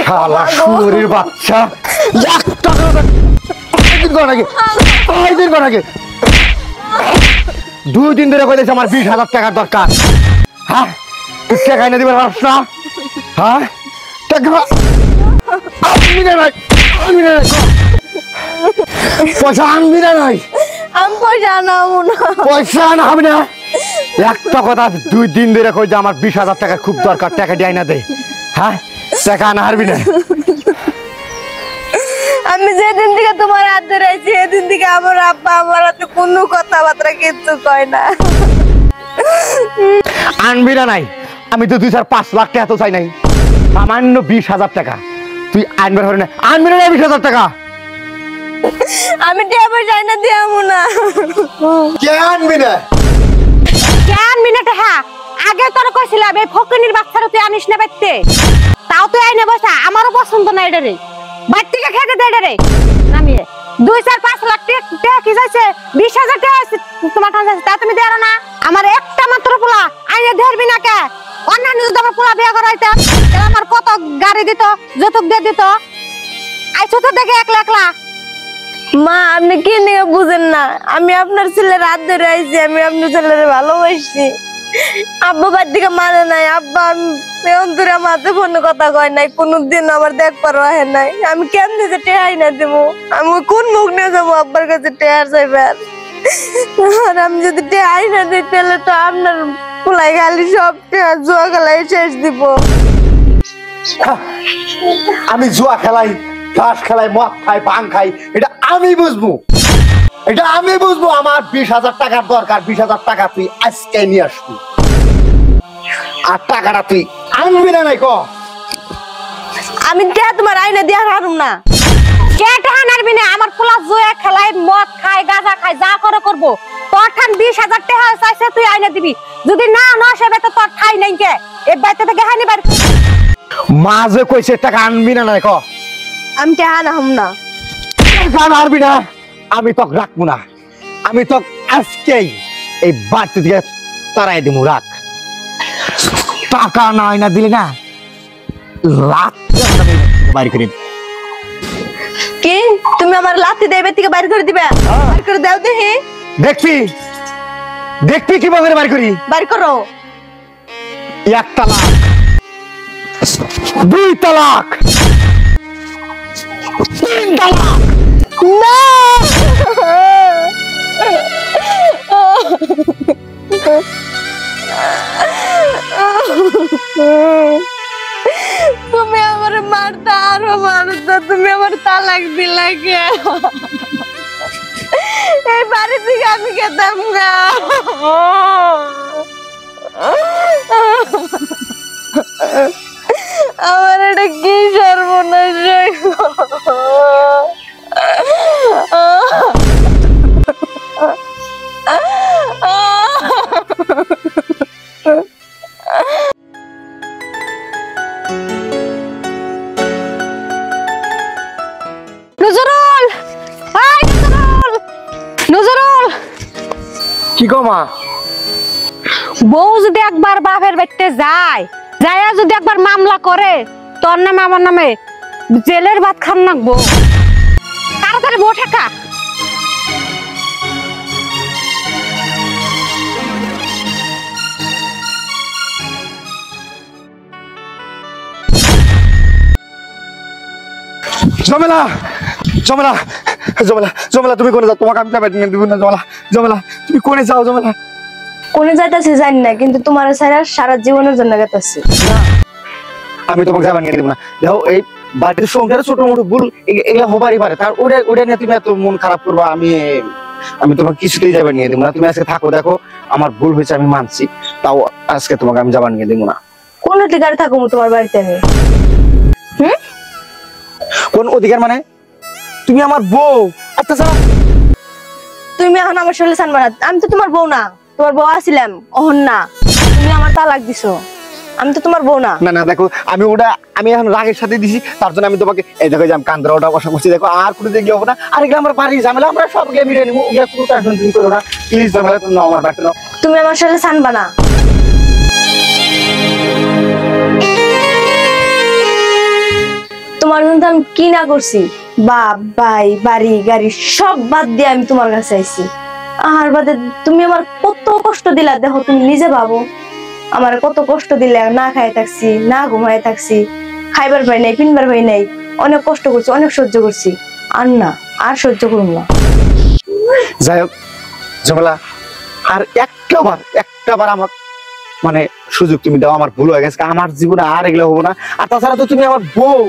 শালা শুয়োরের বাচ্চা একটা নাকি 2 দিন ধরে কইতেছে আমার 20,000 টাকার দরকার। হ্যাঁ তুই টাকা এনে দিবার পারছ না? হ্যাঁ টাকা আমি না নাই পয়সা আনবি না নাই? আমি পয়সা আনাবো না। পয়সা আনা হবে না? একটা কথা 2 দিন ধরে কই যে আমার 20,000 টাকা খুব দরকার, টাকা দিয়ে না দে। হ্যাঁ টাকা আনা হারবি না? আমি যেদিন থেকে তোমার হাত ধরেছি সেদিন থেকে আমার আব্বা আমার হাতে কোনো কথাবার্তা কিচ্ছু কয় না। আনবি না নাই? আমি তো 2-5 লাখ টাকা তো চাই নাই, সামান্য 20,000 টাকা তুই আনবার হবে না? আনবি না 20,000 টাকা? আমি টাকা পয়সা না দিয়ামু না। কে আনবি না? কেন মিনিটে? হ্যাঁ আগে তোর কইছিলাম এই ফকিনির বাচ্চারা তুই আনিস না বাইতে, তাও তুই আইনে বসা। আমারও পছন্দ না এটা রে, বাইর থেকে খেতে দে এটা রে। আমি 2-4-5 লাখ টাকা কি যাইছে, 20,000 টাকা তোমার কাছে তা তুমি দেরো না? আমার একটা মাত্র পোলা আইনে ধরবি না কে? অন্যান্য যদি আমার পোলা বিয়ে করাইতে আমার কত গাড়ি দিত, যৌতুক দিয়ে দিত। আইছো তো দেখে একলা একলা। মা আপনি কি নিয়ে বুঝেন না? আমি আপনার ছেলের হাত ধরে আইছি, আমি আপনার ছেলের ভালোবাসি। আব্বা বাড়ি দিকে মানে নাই, আব্বা আমি অন্তরে আমার হাতে ফোনে কথা কয় নাই, কোনদিন আমার দেখবার হয় নাই। আমি কেন দিতে টেহাই না দেবো? আমি কোন মুখ নিয়ে যাবো আব্বার কাছে টেহার চাইবার? আর আমি যদি টেহাই না দিই তাহলে তো আপনার পোলাই খালি সব টেহা জুয়া খেলাই শেষ দিব। আমি জুয়া খেলাই, ঘাস খেলাই, মদ খাই, ভাং খাই, এটা আমি বুঝবো, এটা আমি বুঝবো। আমার 20,000 টাকার দরকার, 20,000 টাকা তুই আজকে নিয়ে আসবি। আর টাকাটা তুই আনবি না নাই? ক আমি টেহা তোমার আইনা দিয়ে হারুম না। কে টাকা নারবি না? আমার পোলা জুয়া খেলায়, মদ খায়, গাঁজা খায়, যা করে করবো। তোর ঠান 20,000 টাকা চাইছে তুই আইনা দিবি, যদি না নসে তো তোর ঠাই নাই কে? এই বাইতে থেকে হানি বাইর। মা যে কইছে টাকা আনবি না নাই? ক আমি টেহা আনাম না। টাকা আনবি না? আমি তো রাখবো না, আমি তো আজকেই এই বাড়তি থেকে তারাই দিব। রাখ, টাকা নাই না দিলে না লাখ বাইর করে। কি তুমি আমার লাথি দেবে থেকে বাইর করে দিবে? বাইর করে দাও দেখি। দেখবি দেখবি কিভাবে বাইর করি? বাইর করো। 1 তালাক, 2 তালাক, 3 তালাক। না তুমি আমার মারতা আরো মারতা, তুমি আমার তালাক দিলা কে? এই বাড়ি থেকে আমি খেতাম না। আমার এটা কি সর্বনাশ! নজরুল, এই নজরুল, নজরুল। কি গো মা? বউ যদি একবার বাপের বাড়িতে যায়, যাইয়া যদি একবার মামলা করে তোর নামে আমার নামে, জেলের ভাত খান নাকবো। তাড়াতাড়ি বউ ঠেকা। জমেলা, জমেলা, জমেলা, জমেলা তুমি কোনে যাও? তোমাকে আমি যাবে দিব না। জমেলা, জমেলা তুমি কোনে যাও? জমেলা কোনে যাইতাছি জানি না, কিন্তু তোমার ছাড়া সারা জীবনের জন্য গেতাছি। আমি তোমাকে যাবার নিয়ে দেবো না। দেখো এই বাড়ির সংসারে ছোট মোটো ভুল এগুলা হবারই পারে, তার ওটা নিয়ে তুমি এত মন খারাপ করবা। আমি তোমাকে কিছুতেই যাবার নিয়ে দেবো না। তুমি আজকে থাকো, দেখো আমার ভুল হয়েছে আমি মানছি, তাও আজকে তোমাকে আমি যাবার নিয়ে দেবো না। কোন অধিকারে থাকবো তোমার বাড়িতে আমি? কোন অধিকার মানে? তুমি আমার বউ। আচ্ছা তুমি এখন আমার শরীরে সানবা না। আমি তো তোমার বউ না, তোমার বউ আছিলাম অহন না। তুমি আমার তালাক দিছো, আমি তো তোমার বউ না। না না দেখো, আমি এখন রাগের সাথে দিছি, তার জন্য আমি তোমাকে এই দেখো যে আমি কান্দরা ওটা বসা করছি। দেখো আর কোনো দিকে যাবো না। আর এগুলো আমার বাড়ির ঝামেলা, আমরা সবকে মিলে নিবো। এগুলো কোনো টেনশন তুমি করো না প্লিজ। ঝামেলা তুমি আমার বাড়িতে নাও। তুমি আমার শরীরে সানবা না। তোমার জন্য তো আমি কি না করছি, বাপ ভাই বাড়ি গাড়ি সব বাদ দিয়ে আমি তোমার কাছে আইছি। আর বাদে তুমি আমার কত কষ্ট দিলা, দেখো তুমি নিজে ভাবো আমার কত কষ্ট দিলে, না খাই থাকছি, না ঘুমাই থাকছি, খাইবার পাই নাই, পিনবার পাই নাই, অনেক কষ্ট করছি, অনেক সহ্য করছি। আর না, আর সহ্য করুন না। যাই হোক ঝামেলা, আর একটাবার আমার মানে সুযোগ তুমি দাও, আমার ভুল হয়ে গেছে, আমার জীবনে আর এগুলো হবো না। আর তাছাড়া তো তুমি আমার বউ,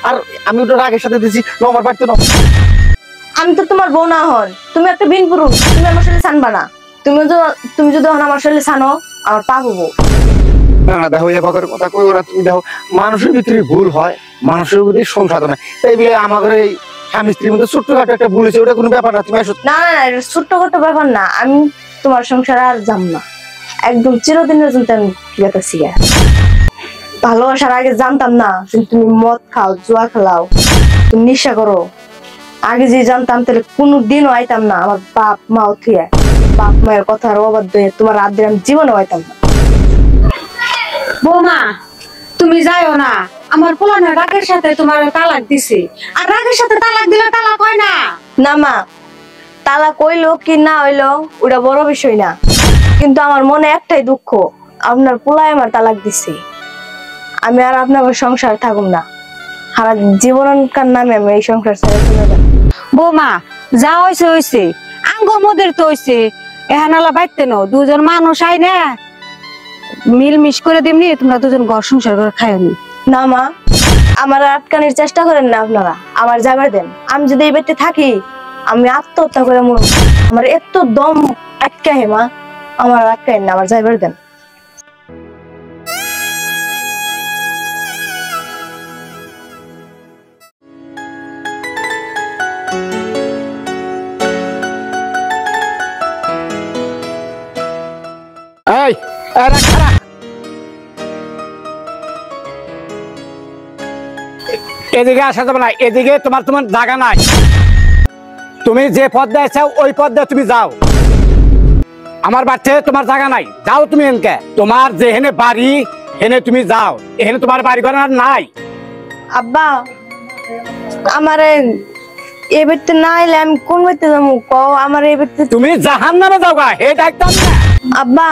আর আমি ওটা রাগের সাথে দিচ্ছি আমার বাড়িতে না। আমি তো তোমার বউ না হন, তুমি একটা বিন পুরুষ, তুমি আমার সাথে ছানবা না। তুমি যদি আমার সাথে ছানো, আমার পা হবো। না না দেখো, এই বকের কথা কই ওরা, তুমি দেখো মানুষের ভিতরে ভুল হয়, মানুষের ভিতরে সংশোধন হয়। তাই বলে আমাদের এই স্বামী স্ত্রীর মধ্যে ছোট্টখাটো একটা ভুল হয়েছে, ওটা কোনো ব্যাপার না। তুমি না না না, ছোট্ট খাটো ব্যাপার না। আমি তোমার সংসারে আর যাম না, একদম চিরদিনের জন্য আমি গেতেছি। ভালোবাসার আগে জানতাম না তুমি মদ খাও, জুয়া খেলাও, তুমি নেশা করো। আগে যে জানতাম তাহলে কোনোদিনও আইতাম না আমার বাপ মা থুয়ে, বাপ মায়ের কথার অবাধ্য হয়ে তোমার রাত দিন আমি জীবনেও আইতাম না। বৌমা তুমি যাইও না, আমার পোলানো রাগের সাথে তোমার তালাক দিছে। আর রাগের সাথে তালাক দিলে তালাক হয় না। না মা, তালাক হইলো কি না হইলো ওটা বড় বিষয় না, কিন্তু আমার মনে একটাই দুঃখ, আপনার পোলাই আমার তালাক দিছে। আমি আর আপনার সংসার থাকুম না, সারা জীবনকার নামে আমি এই সংসার ছেড়ে চলে যাব। বৌমা যা হয়েছে হয়েছে, আঙ্গ মোদের তো হয়েছে, এহানালা বাইতে নো দুজন মানুষ আই না মিলমিশ করে দিমনি, তোমরা দুজন ঘর সংসার করে খাই নি। না মা, আমার আটকানোর চেষ্টা করেন না আপনারা, আমার যাবার দেন। আমি যদি এই বাড়িতে থাকি আমি আত্মহত্যা করে মরব। আমার এত দম আটকায় মা, আমার আটকায় না, আমার যাবার দেন। এই এরা খারা, এদিকে আসা যাবে না, এদিকে তোমার জায়গা নাই। তুমি যে পথ দেখাও ওই পথ দিয়ে তুমি যাও, আমার বাড়িতে তোমার জায়গা নাই, যাও তুমি এনকে। তোমার যেখানে বাড়ি হেনে তুমি যাও, এখানে তোমার বাড়ি ঘর আর নাই। আব্বা আমার এই বাড়িতে না এলে আমি কোন বাড়িতে যাবো কও? আমার এই বাড়িতে তুমি জাহান্নামে যাও গা, হে দায়িত্ব আমি না। আব্বা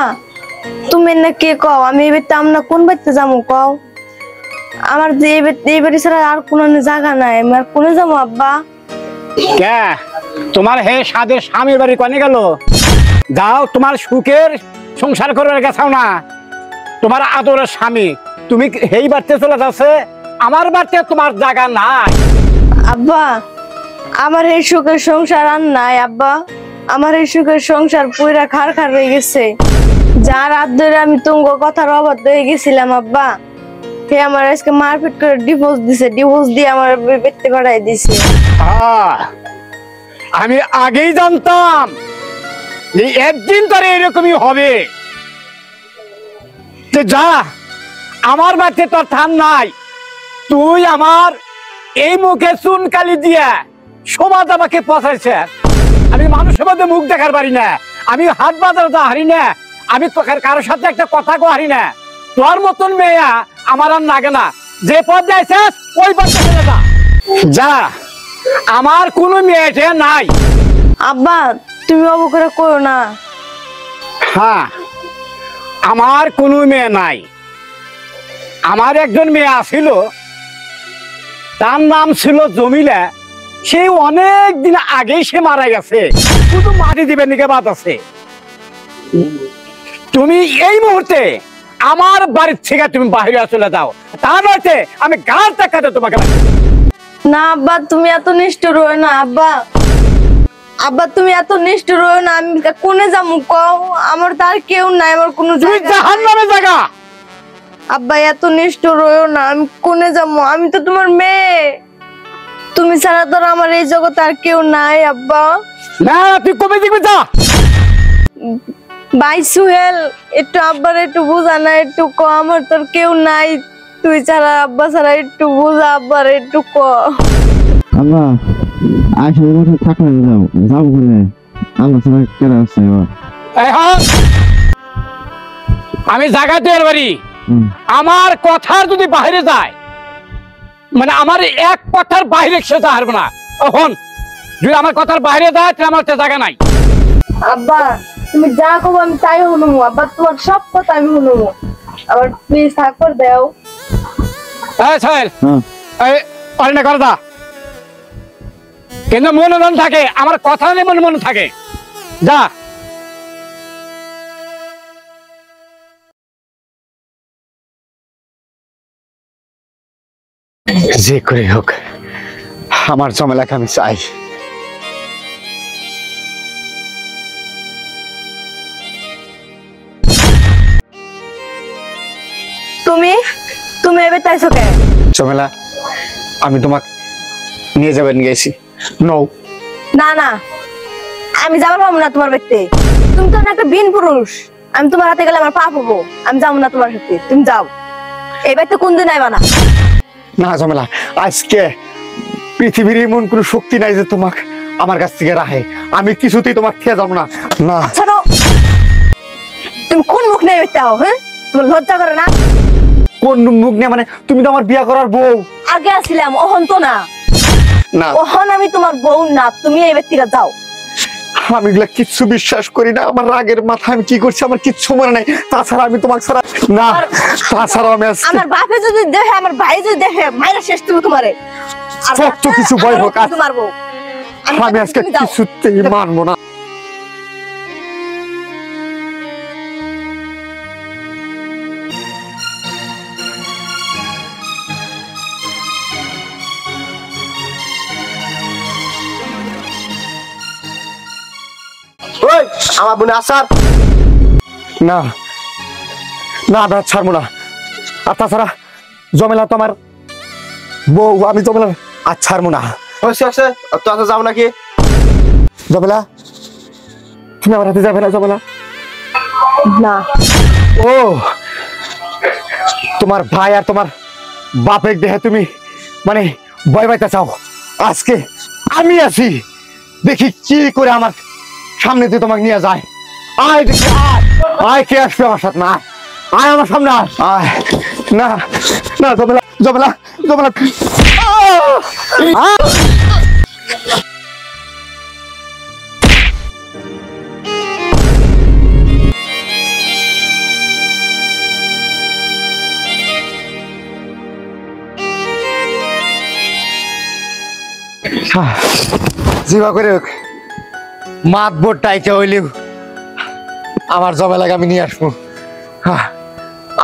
তুমি না কে কও? আমি এই বাড়িতে আমরা কোন বাড়িতে যাবো কও? আমার যে এই বাড়ি ছাড়া আর কোনো জায়গা নাই, আমি আর কোনে যাবো আব্বা? কে তোমার হে সাদের স্বামীর বাড়ি কনে গেল? যাও, তোমার সুখের সংসার করে গেছাও না, তোমার আদরের স্বামী, তুমি এই বাড়িতে চলে যাচ্ছে, আমার বাড়িতে তোমার জায়গা নাই। আব্বা আমার এই সুখের সংসার আর নাই আব্বা, আমার এই সুখের সংসার পুরা খার হয়ে গেছে। যার হাত ধরে আমি তুঙ্গ কথার অবাধ্য হয়ে গেছিলাম আব্বা, হে আমার আজকে মারপিট করে ডিভোর্স দিছে, ডিভোর্স দিয়ে আমার বেতে পাঠাই দিছে। আমি আগেই জানতাম যে একদিন তোর এরকমই হবে। যা, আমার বাড়িতে তোর থান নাই, তুই আমার এই মুখে চুনকালি দিয়া সমাজ আমাকে পচাইছে। আমি মানুষের মধ্যে মুখ দেখার পারি না, আমি হাট বাজার যা হারি না, আমি কারোর সাথে একটা কথা কো হারি না। তোর মতন মেয়া আমার আর লাগে না, যে পথ যাইছিস ওই পথে চলে যা। যা, আমার কোনো মেয়েটে নাই। আব্বা তুমি অবকরা করো না। হ্যাঁ, আমার কোনো মেয়ে নাই। আমার একজন মেয়ে আছিল, তার নাম ছিল জমিলা। সে অনেক দিন আগেই সে মারা গেছে, শুধু মাটি দিবে নিকে বাদ আছে। তুমি এই মুহূর্তে আমার বাড়ির থেকে তুমি বাইরে চলে যাও, তা নয়তে আমি গাছ দেখাতে তোমাকে। না আব্বা তুমি এত নিষ্ঠুর হও না আব্বা, আব্বা তুমি এত নিষ্ঠুর হও না। আমি কোনে যাবো কও? আমার তার কেউ নাই, আমার কোনো জাহান্নামে জায়গা। আব্বা এত নিষ্ঠুর হও না, আমি কোনে যাবো? আমি তো তোমার মেয়ে, তুমি ছাড়া তো আমার এই জগতে আর কেউ নাই আব্বা। না, তুই কবে দেখবি? যা ভাই সুহেল, একটু আব্বার একটু বোঝা না, একটু ক আমার তোর কেউ নাই, তুই ছাড়া আব্বা ছাড়া একটু বোঝা আব্বার একটু ক। আব্বা আইসার কথা থাকলে যাও, যাও বলে আল্লাহ ছাড়া কেন আছে? আমি জায়গা তৈরি বাড়ি, আমার কথার যদি বাইরে যায় মানে আমার এক কথার বাইরে সে হারবে না। এখন যদি আমার কথার বাইরে যায় তাহলে আমার জায়গা নাই। আব্বা তুমি যা কব আমি তাই শুনবো আব্বা, তোমার সব কথা আমি শুনবো। আবার প্লিজ থাকবার দাও। এই সাহেল, এই অরিনা করে দা, কিন্তু মনোনয়ন থাকে আমার কথা নেই, মনে থাকে। যা যে করে হোক আমার ঝামেলাকে আমি চাই। তুমি তুমি এবার তাইছো কে? ঝামেলা আমি তোমাকে নিয়ে যাবেন গেছি। নও না না, আমি যাবার পাবো না তোমার ব্যক্তি। তুমি তো একটা বিন পুরুষ, আমি তোমার হাতে গেলে আমার পাপ হবো। আমি যাবো না তোমার সাথে, তুমি যাও। এবার তো কোনদিন আইবা না। না ঝামেলা, আজকে পৃথিবীর এমন কোনো শক্তি নাই যে তোমাকে আমার কাছ থেকে রাখে। আমি কিছুতেই তোমাকে খেয়ে যাবো না। না ছাড়ো, তুমি কোন মুখ নিয়ে বেরতে হও? হ্যাঁ, তোমার লজ্জা করে না? কোন মুখ নিয়ে? মানে তুমি তো আমার বিয়ে করার বউ। আগে আসছিলাম, ওহন তো না। না ওহন আমি তোমার বউ না, তুমি এই ব্যক্তিটা যাও। আমি এগুলা কিচ্ছু বিশ্বাস করি না। আমার রাগের মাথায় আমি কি করছি আমার কিচ্ছু মনে নাই। তাছাড়া আমি তোমাকে ছাড়া না, তাছাড়াও আমি আজকে আমার বাপে যদি দেখে, আমার ভাই যদি দেখে, মায়েরা শেষ তুমি তোমারে। আর শক্ত কিছু ভয় হোক, আমারও তোমার বউ। আমি আজকে তুমি যাও। কিছুতেই মানবো না। ওই আমার বোন আসার না না আমি আর ছাড়বো না। আর তাছাড়া জমেলা তো আমার বউ, আমি জমেলা আর ছাড়বো না। হয়েছে আছে তো আসা যাও নাকি? জমেলা তুমি আমার হাতে যাবে না জমেলা? না ও তোমার ভাই আর তোমার বাপের দেহে তুমি মানে ভয় পাইতে চাও। আজকে আমি আছি, দেখি কি করে আমার সামনে দিয়ে তোমাকে নিয়ে যায়। আয় দেখি, আয় আয়, কে আসবে আমার সাথে? না আয় আমার সামনে, আয় আয়। না না জমেলা জমেলা জমেলা জিবা করে মাত বোট টাইকে হইলেও আমার জমেলাকে আমি নিয়ে আসবো।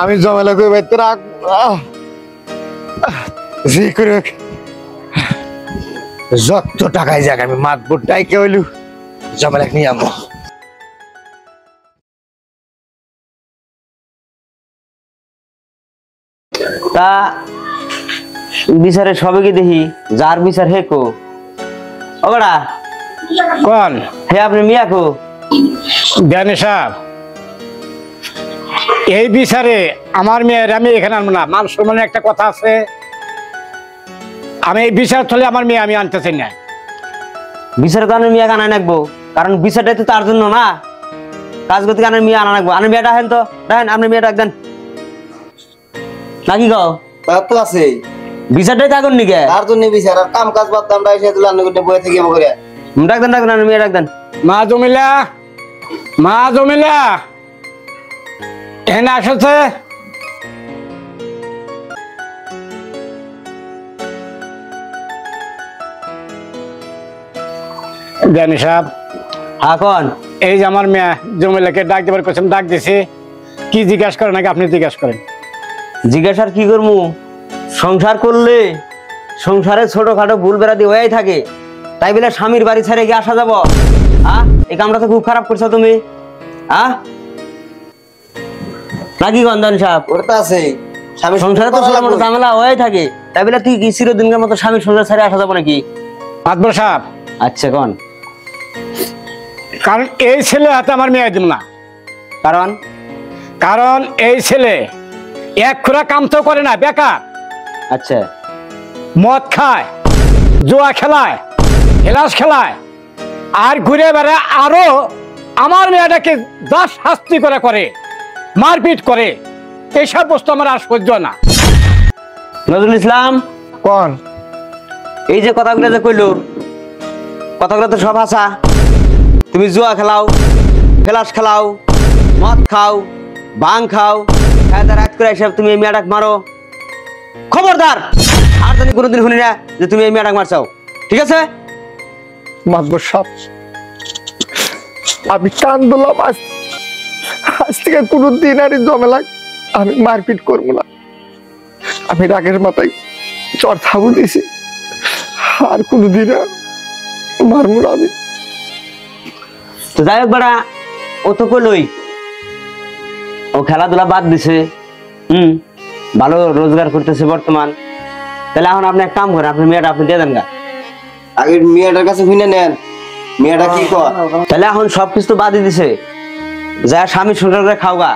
আমি জমেলাকে বাইতে রাখবো। যে করে হোক, যত টাকায় যাক আমি মাত বোট টাইকে হইলেও জমেলাকে নিয়ে আসবো। তা বিচারে সবাইকে দেখি, যার বিচার হে কো ওগড়া কোন হে আপনি মিয়া কো জ্ঞানী সাহেব, এই বিচারে আমার মেয়ের আমি এখানে আনবো না। মান সম্মানের একটা কথা আছে, আমি এই বিচার চলে আমার মেয়ে আমি আনতে চাই না। বিচারে তো আমি মিয়া কানা নাকবো, কারণ বিচারটাই তো তার জন্য না। কাজ করতে কারণে মিয়া আনা নাকবো। আমি মেয়েটা হেন তো দেখেন, আপনি মেয়েটা একদম নাকি গাও তো আছে বিচারটাই থাকুন নিকে তার জন্য বিচার আর কাম কাজ বাদ দাম রাইছে তুই আন্নে করতে বয়ে থেকে করে ডাকতেন ডাকতেন, আপনি মেয়ে ডাকতেন। মা জমিলা, মা জমিলা এখানে আসছে। জ্ঞানী সাহেব, এখন এই যে আমার মেয়ে জমিলাকে ডাক দেবার কথা ডাক দিছে, কি জিজ্ঞাসা করেন নাকি আপনি জিজ্ঞাসা করেন? জিজ্ঞাসার কি করবো? সংসার করলে সংসারে ছোটখাটো ভুল বেড়াদি হয়েই থাকে, তাই বলে স্বামীর বাড়ি ছেড়ে গিয়ে আসা যাব? এই কামটা তো খুব খারাপ করছো তুমি। নাকি গন্ধন সাহেব? ওটা তো আছে স্বামী সংসারে তো ছোট মোটো ঝামেলা হয়েই থাকে, তাই বলে তুই কি চিরদিনের মতো স্বামীর সংসার ছেড়ে আসা যাবো নাকি? মাতবর সাহেব, আচ্ছা কোন কারণ এই ছেলে হাতে আমার মেয়ে দিব না। কারণ? কারণ এই ছেলে এক খুঁড়া কাম তো করে না, বেকার। আচ্ছা মদ খায়, জুয়া খেলায়, হেলাস খেলায়, আর ঘুরে বেড়ায়। আরো আমার মেয়েটাকে যা শাস্তি করে মারপিট করে, এইসব বস্তু আমার আর সহ্য না। নজরুল ইসলাম কোন এই যে কথাগুলো যে কইলো, কথাগুলো তো সব হাসা। তুমি জুয়া খেলাও, ফেলাস খেলাও, মদ খাও, ভাং খাও, খায়দা রাত করে এসব তুমি এই মেয়েটাকে মারো। খবরদার আর জানি কোনোদিন শুনি না যে তুমি এই মেয়েটাকে মারছাও, ঠিক আছে? মাতবর সাহেব, আমি কান দিলাম, আজ থেকে কোনোদিন আর এই ঝামেলা আমি মারপিট করবো না। আমি রাগের মাথায় চর থাবু দিয়েছি, আর কোনোদিন মারবো না আমি। তো যাই হোক বেড়া, ও তো কইলই ও খেলাধুলা বাদ দিছে, ভালো রোজগার করতেছে বর্তমান। তাহলে এখন আপনি এক কাম করেন, আপনি মেয়েটা আপনি দিয়ে দেন গা। আগে মেয়েটার কাছে শুনে নেন মেয়েটা কি কয়। তাহলে এখন সবকিছু তো বাদই দিছে, যা স্বামী সংসার করে খাও গা,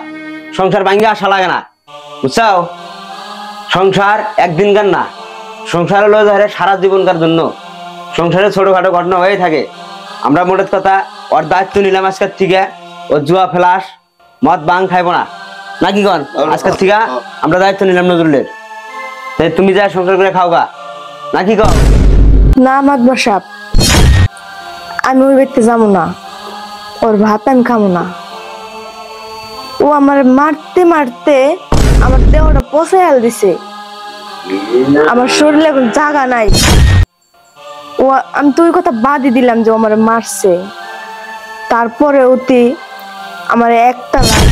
সংসার ভাঙ্গে আসা লাগে না, বুঝছাও? সংসার একদিনকার না, সংসার হলো সারা জীবনকার জন্য। সংসারে ছোটখাটো ঘটনা হয়ে থাকে। আমরা মোটের কথা ওর দায়িত্ব নিলাম আজকের থেকে, ও জুয়া ফেলাস মদ বাং খাইবো না, নাকি কন? আজকের থেকে আমরা দায়িত্ব নিলাম নজরুলের। তাই তুমি যা সংসার করে খাও গা, নাকি কন? না মাতবর সাহেব, আমি ওই বাড়িতে যাবো না, ওর ভাত আমি খাবো না। ও আমার মারতে মারতে আমার দেহটা পচাইল দিছে, আমার শরীরে এখন জায়গা নাই। ও আমি তো ওই কথা বাদই দিলাম যে ও আমার মারছে, তারপরে অতি আমার 1 তালাক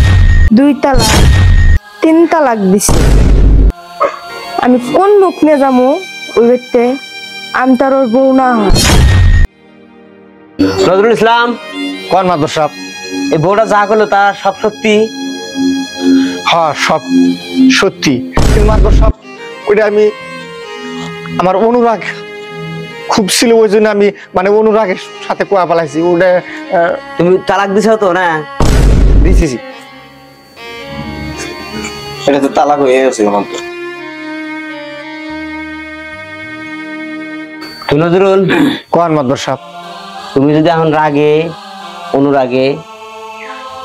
2 তালাক 3 তালাক দিছে। আমি কোন মুখ নিয়ে যাবো ওই বাড়িতে? আমি তার ওর বউ না হয়। নজরুল ইসলাম, কোন মাতবর সাহেব? এই বউটা যা করলো তা সব সত্যি? হ্যাঁ, সব সত্যি। কিন্তু মাতবর সাহেব, ওইটা আমি আমার অনুরাগ খুব ছিল, ওই জন্য আমি মানে অনুরাগের সাথে কোয়া পালাইছি। ওটা তুমি তালাক দিছো তো না? দিছি। এটা তো তালাক হয়ে গেছে আমার তো। তুই নজরুল, কোন মাতবর সাহেব? তুমি যদি এখন রাগে অনুরাগে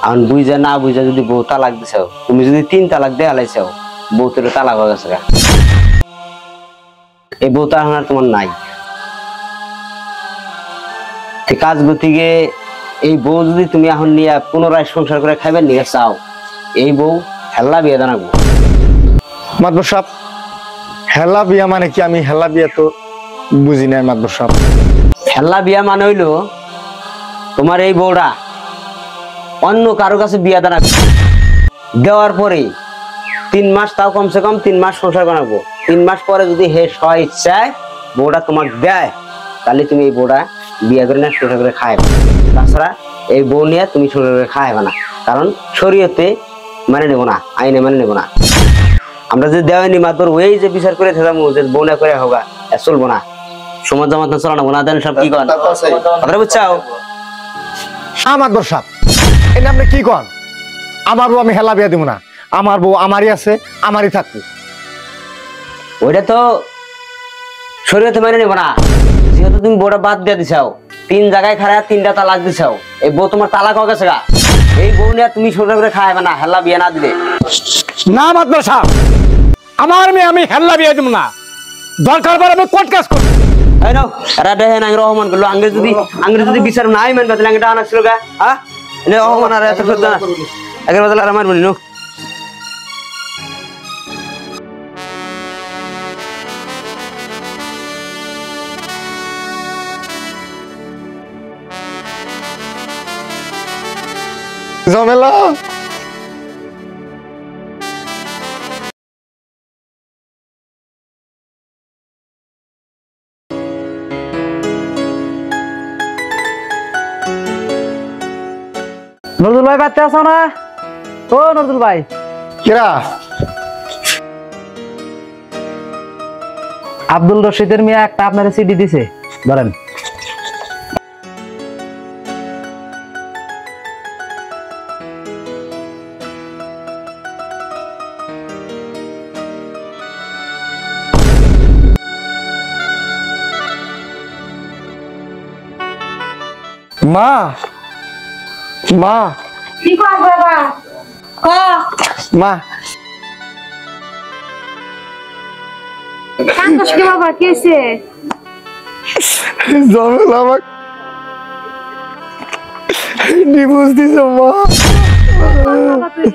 এখন বুঝা না বুঝা যদি বউ তালাক দিছাও, তুমি যদি 3 তালাক দেয়া লাইছাও, বউ তোর তালাক হয়ে গেছে। এই বউ তো এখন আর তোমার নাই। কাজ গতিকে এই বউ যদি তুমি এখন নিয়ে পুনরায় সংসার করে খাইবেন নিয়ে চাও, এই বউ হেল্লা বিয়ে জানাবো। মাতবর সাহেব, হেলা বিয়া মানে কি? আমি হেলা বিয়া তো বুঝি নাই মাতবর সাহেব। হেল্লা বিয়া মানে হইলো তোমার এই বউটা অন্য কারো কাছে বিয়া দাঁড়াবে, দেওয়ার পরে 3 মাস, তাও কমসে কম 3 মাস সংসার বানাবো। 3 মাস পরে যদি হে সয় ইচ্ছায় বউটা তোমাকে দেয়, তাহলে তুমি এই বউটা বিয়া করে না সংসার করে খাইবে। তাছাড়া এই বউ নিয়ে তুমি সংসার করে খাইবে না, কারণ শরীয়তে মানে নেবো না, আইনে মানে নেবো না। আমরা যে দেওয়ানি মাতর ওই যে বিচার করে থাকবো যে বউ না করে হোগা, চলবো না। সমাজ জামাত না চলানো না, দেন সব কি কন কথা বুঝছাও? মাতবর সাহেব, এটা আপনি কি কন? আমার বউ আমি হেলা বিয়া দিব না। আমার বউ আমারই আছে, আমারই থাকবো। ওইটা তো শরীয়তে মেনে নেবো না, যেহেতু তুমি বউটা বাদ দিয়ে দিছাও, 3 জায়গায় খারাপ 3টা তালাক দিছাও, এই বউ তোমার তালাক হয়ে গেছে গা। এই বউ নিয়ে তুমি সংসার করে খাইবে না হেল্লা বিয়ে না দিলে। না মাতবর সাহেব, আমার মেয়ে আমি হেল্লা বিয়া দিব না। দরকার পড়ে আমি কোর্ট কেস করব। এই নাও, এরা দেখেন আঙ্গি রহমান করলো, আঙ্গি যদি বিচার নাই মানবে তাহলে আঙ্গিটা আনা ছিল গা। হ্যাঁ, এনে রহমান আর এত সত্য না, একের বদলে আর আমার বলি নো। ঝামেলা নজরুল ভাই বাচ্চা আছো না? ও নজরুল ভাই, কেরা? আব্দুল রশিদের মিয়া একটা আপনার সিডি দিছে, ধরেন। মা, মা, কি কর বাবা? ক মা, কাছে বাবা কি হইছে ঝামেলা আমার ডিভোর্স দিছে মা। বাবা তুই